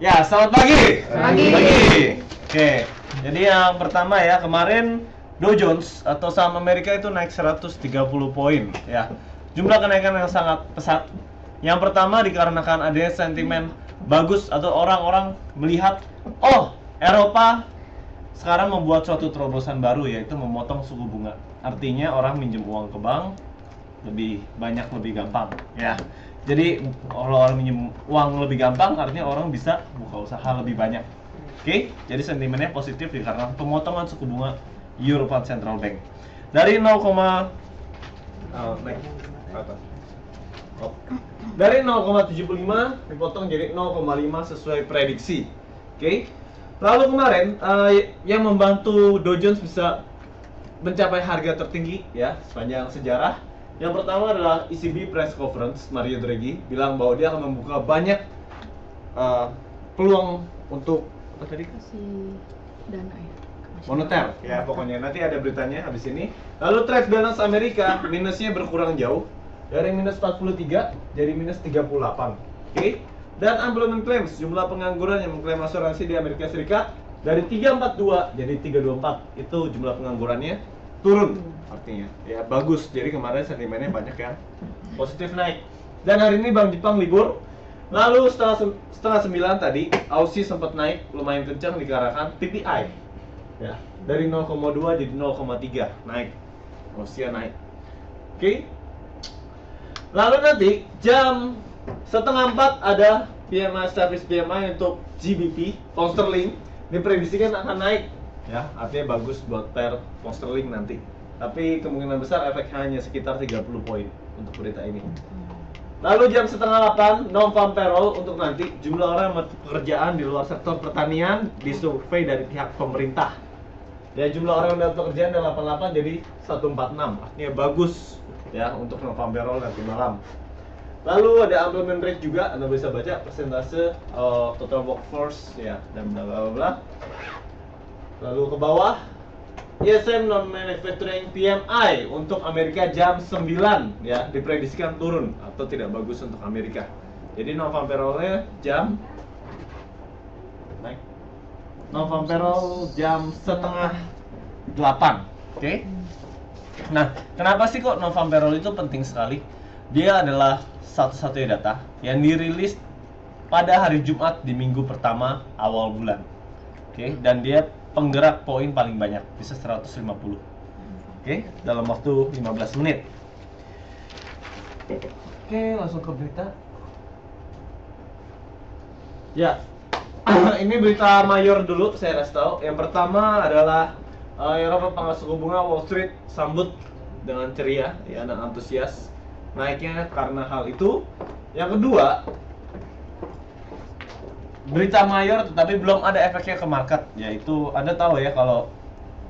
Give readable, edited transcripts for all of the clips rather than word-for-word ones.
Ya, selamat pagi. Pagi. Oke. Jadi yang pertama ya, kemarin Dow Jones atau saham Amerika itu naik 130 poin ya. Jumlah kenaikan yang sangat pesat. Yang pertama dikarenakan adanya sentimen bagus atau orang-orang melihat, oh, Eropa sekarang membuat suatu terobosan baru, yaitu memotong suku bunga. Artinya orang minjem uang ke bank lebih banyak, lebih gampang ya. Jadi kalau orang minjem uang lebih gampang, artinya orang bisa buka usaha lebih banyak. Oke, jadi sentimennya positif karena pemotongan suku bunga European Central Bank dari 0, naik ke atas. Oh. Dari 0,75 dipotong jadi 0,5 sesuai prediksi. Oke. Lalu kemarin yang membantu Dow Jones bisa mencapai harga tertinggi ya sepanjang sejarah. Yang pertama adalah ECB press conference. Mario Draghi bilang bahwa dia akan membuka banyak peluang untuk apa tadi? Kasih dana ya. Moneter ya, pokoknya nanti ada beritanya habis ini. Lalu trade balance Amerika minusnya berkurang jauh dari minus 43 jadi minus 38. Oke. Dan unemployment claims, jumlah pengangguran yang mengklaim asuransi di Amerika Serikat dari 342 jadi 324. Itu jumlah penganggurannya turun, artinya ya bagus. Jadi kemarin sentimennya banyak yang positif naik. Dan hari ini Bank Jepang libur. Lalu setengah 9 tadi Aussie sempat naik lumayan kencang dikarenakan PPI ya, dari 0,2 jadi 0,3 naik. Aussie naik. Oke. Lalu nanti jam setengah 4 ada PMI service PMI untuk GBP pound sterling, diprediksikan akan naik ya, artinya bagus buat pair pound sterling nanti. Tapi kemungkinan besar efeknya hanya sekitar 30 poin untuk berita ini. Lalu jam setengah 8 non-farm payroll untuk nanti, jumlah orang yang pekerjaan di luar sektor pertanian disurvei dari pihak pemerintah. Ya, jumlah orang yang dapat pekerjaan dari 88 jadi 146, artinya bagus ya untuk non-farm payroll nanti malam. Lalu ada unemployment rate juga, Anda bisa baca persentase total workforce ya, dan bla bla bla. Lalu ke bawah ISM non manufacturing PMI untuk Amerika jam 9 ya, diprediksikan turun atau tidak bagus untuk Amerika. Jadi non-farm payroll-nya jam naik. Non-farm payroll jam setengah 8. Oke. Nah, kenapa sih kok non-farm payroll itu penting sekali? Dia adalah satu-satunya data yang dirilis pada hari Jumat di minggu pertama awal bulan. Oke, dan dia penggerak poin paling banyak, bisa 150. Oke, dalam waktu 15 menit. Oke, langsung ke berita. Ya, ini berita mayor dulu saya kasih tahu. Yang pertama adalah Eropa pangkas suku bunga, Wall Street sambut dengan ceria ya, dan antusias naiknya karena hal itu. Yang kedua, berita mayor tetapi belum ada efeknya ke market, yaitu Anda tahu ya kalau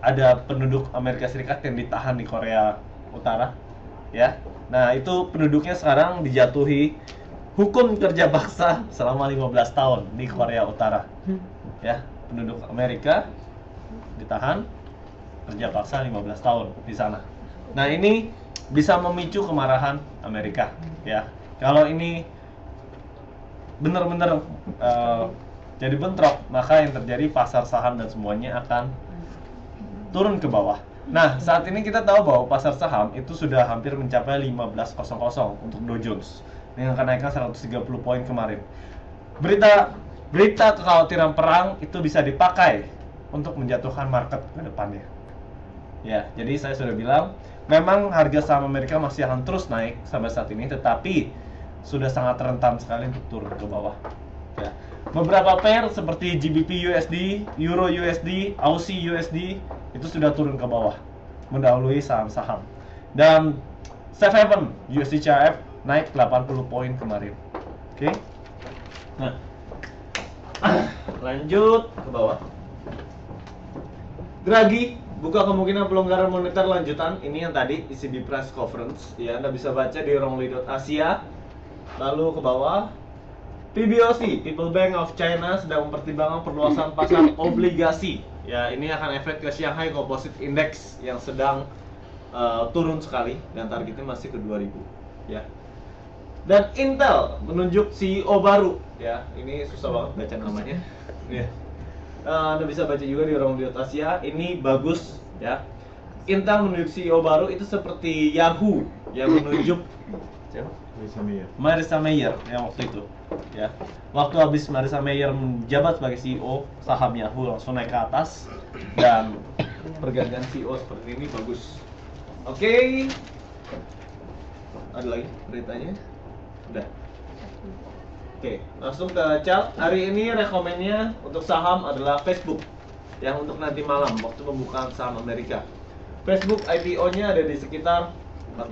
ada penduduk Amerika Serikat yang ditahan di Korea Utara ya. Nah, itu penduduknya sekarang dijatuhi hukum kerja paksa selama 15 tahun di Korea Utara. Ya, penduduk Amerika ditahan kerja paksa 15 tahun di sana. Nah, ini bisa memicu kemarahan Amerika ya. Kalau ini benar-benar jadi bentrok, maka yang terjadi pasar saham dan semuanya akan turun ke bawah. Nah, saat ini kita tahu bahwa pasar saham itu sudah hampir mencapai 15.00 untuk Dow Jones dengan kenaikan 130 poin kemarin. Berita kekhawatiran perang itu bisa dipakai untuk menjatuhkan market ke depannya. Ya, jadi saya sudah bilang, memang harga saham Amerika masih akan terus naik sampai saat ini, tetapi sudah sangat rentan sekali untuk turun ke bawah. Ya. Beberapa pair seperti GBP USD, Euro USD, Aussie USD itu sudah turun ke bawah, mendahului saham-saham. Dan Safe Haven USD CHF naik 80 poin kemarin. Oke. Nah, lanjut ke bawah. Draghi buka kemungkinan pelonggaran moneter lanjutan. Ini yang tadi ECB press conference. Ya, Anda bisa baca di wrongly.asia. Lalu ke bawah, PBOC, People Bank of China sedang mempertimbangkan perluasan pasar obligasi. Ya, ini akan efek ke Shanghai Composite Index yang sedang turun sekali dan targetnya masih ke 2000. Ya. Dan Intel menunjuk CEO baru. Ya, ini susah banget baca namanya. Ya. Anda bisa baca juga di Orang Lihat Asia. Ini bagus ya. Intel menunjuk CEO baru itu seperti Yahoo yang menunjuk siapa? Marissa Mayer yang waktu itu ya. Waktu habis Marissa Mayer menjabat sebagai CEO, saham Yahoo langsung naik ke atas dan pergantian CEO seperti ini bagus. Oke. Ada lagi beritanya? Udah. Oke, langsung ke chart. Hari ini rekomennya untuk saham adalah Facebook. Yang untuk nanti malam waktu pembukaan saham Amerika. Facebook IPO-nya ada di sekitar 45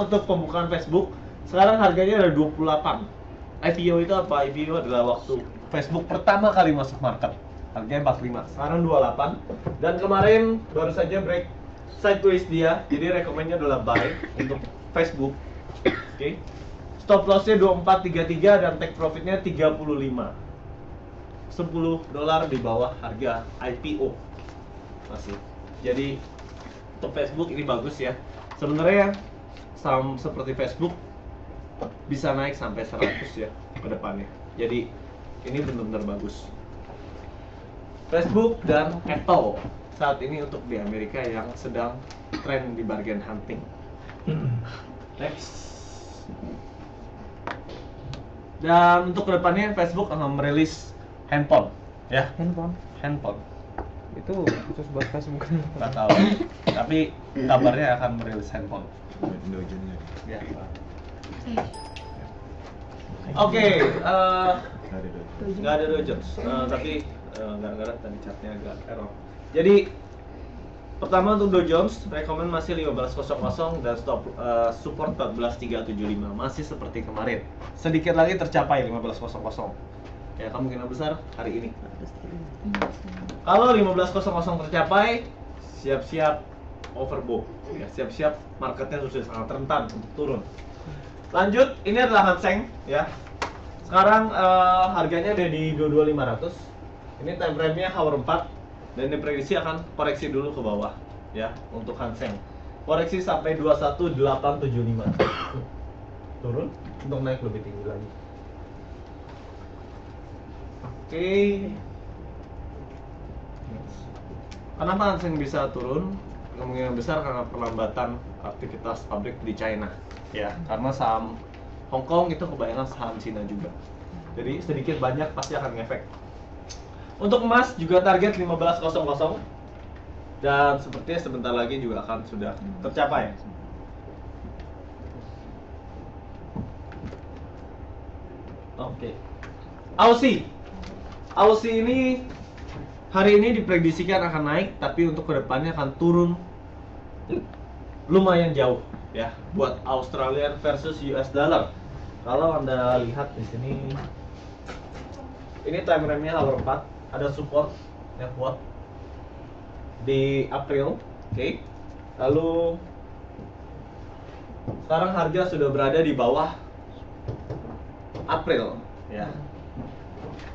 untuk pembukaan Facebook. Sekarang harganya ada 28. IPO itu apa? IPO adalah waktu Facebook pertama kali masuk market. Harganya 45. Sekarang 28. Dan kemarin baru saja break sideways dia. Jadi rekomennya adalah buy untuk Facebook. Oke. Stop loss-nya 2433 dan take profit-nya 35. $10 di bawah harga IPO masih. Jadi untuk Facebook ini bagus ya. Sebenarnya saham seperti Facebook bisa naik sampai 100 ya ke depannya. Jadi ini benar-benar bagus. Facebook dan Apple saat ini untuk di Amerika yang sedang tren di bargain hunting. Next. Dan untuk kedepannya Facebook akan merilis handphone, ya. Handphone. Itu khusus buat Facebook kan? Nggak tahu. Tapi kabarnya akan merilis handphone. Ya. Oke. Nggak ada Dow Jones. Tapi gara-gara tadi chartnya agak error. Jadi pertama untuk Dow Jones, rekomend masih 15.00 dan stop support 14.375, masih seperti kemarin. Sedikit lagi tercapai 15.00. Ya, kemungkinan besar hari ini. Kalau 15.00 tercapai, siap-siap overbought. Ya, siap-siap marketnya sudah sangat rentan untuk turun. Lanjut, ini adalah Hang Seng ya. Sekarang harganya ada di 22.500. Ini time frame-nya hour 4 dan diprediksi akan koreksi dulu ke bawah ya untuk Hang Seng. Koreksi sampai 21.875. Turun untuk naik lebih tinggi lagi. Oke. Kenapa Hang Seng bisa turun? Kemungkinan besar karena perlambatan aktivitas pabrik di China ya, karena saham Hong Kong itu kebanyakan saham Cina juga. Jadi sedikit banyak pasti akan ngefek. Untuk emas juga target 15.00 dan sepertinya sebentar lagi juga akan sudah tercapai. Oke. Aussie ini hari ini diprediksikan akan naik, tapi untuk kedepannya akan turun lumayan jauh ya buat Australian versus US dollar. Kalau Anda lihat di sini, ini time frame-nya hour 4, ada support yang kuat di April, oke. Lalu sekarang harga sudah berada di bawah April ya.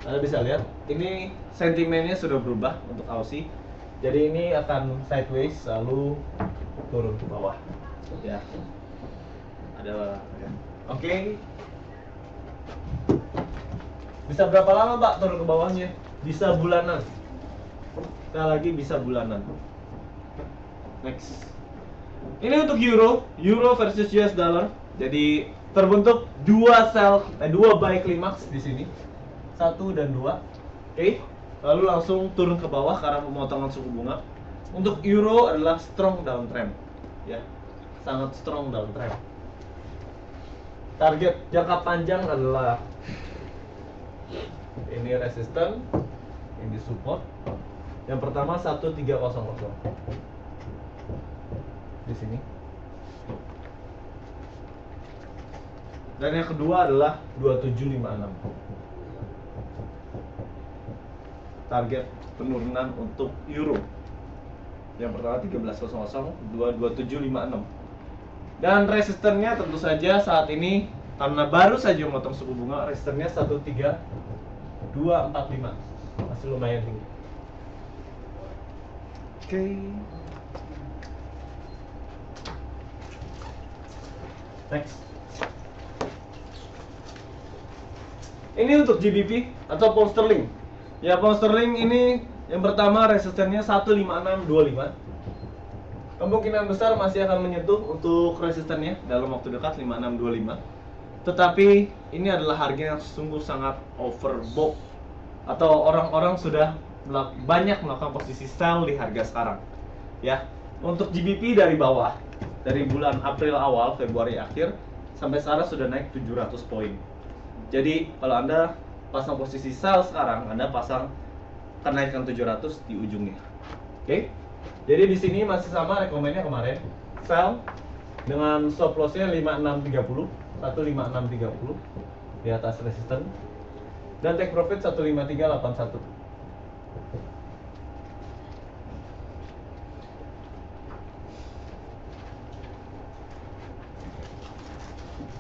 Anda bisa lihat, ini sentimennya sudah berubah untuk Aussie. Jadi ini akan sideways lalu turun ke bawah. Ya. Ada ya. Oke. Bisa berapa lama, Pak, turun ke bawahnya? Bisa bulanan. Sekali lagi bisa bulanan. Next. Ini untuk Euro versus US dollar. Jadi terbentuk dua buy climax di sini. 1 dan 2. Oke. Lalu langsung turun ke bawah karena pemotongan suku bunga. Untuk Euro adalah strong downtrend. Ya. Sangat strong downtrend. Target jangka panjang adalah ini resisten, ini support. Yang pertama 1300 di sini. Dan yang kedua adalah 2756. Target penurunan untuk Euro. Yang pertama 1300, kedua 2756. Dan resistennya tentu saja saat ini karena baru saja memotong suku bunga, resistennya 13245. Masih lumayan tinggi. Oke. Next. Ini untuk GBP atau pound sterling. Ya, pound sterling ini yang pertama resistennya 15625. Kemungkinan besar masih akan menyentuh untuk resistennya dalam waktu dekat 5625. Tetapi ini adalah harga yang sungguh sangat overbought atau orang-orang sudah banyak melakukan posisi sell di harga sekarang. Ya, untuk GBP dari bawah dari bulan April awal, Februari akhir sampai sekarang sudah naik 700 poin. Jadi kalau Anda pasang posisi sell sekarang, Anda pasang kenaikan 700 di ujungnya. Oke? Jadi di sini masih sama rekomennya kemarin. Sell dengan stop loss-nya 5630, 15630 di atas resisten. Dan take profit 15381.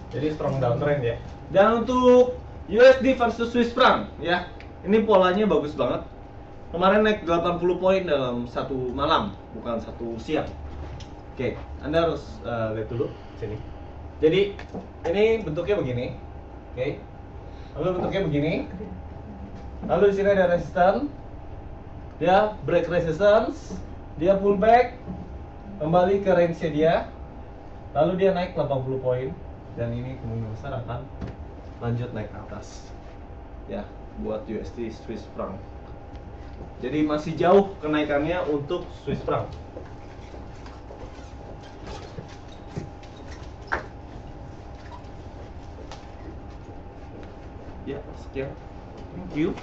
Jadi strong downtrend ya. Dan untuk USD versus Swiss franc ya, ini polanya bagus banget. Kemarin naik 80 poin dalam satu malam, bukan satu siang. Oke, Anda harus lihat dulu sini. Jadi ini bentuknya begini, oke. Lalu bentuknya begini. Lalu di sini ada resistance. Dia break resistance, dia pullback, kembali ke range-nya dia. Lalu dia naik 80 poin dan ini kemungkinan besar akan lanjut naik ke atas. Ya, buat USD Swiss franc. Jadi masih jauh kenaikannya untuk Swiss franc. Ya, sekian. Thank you.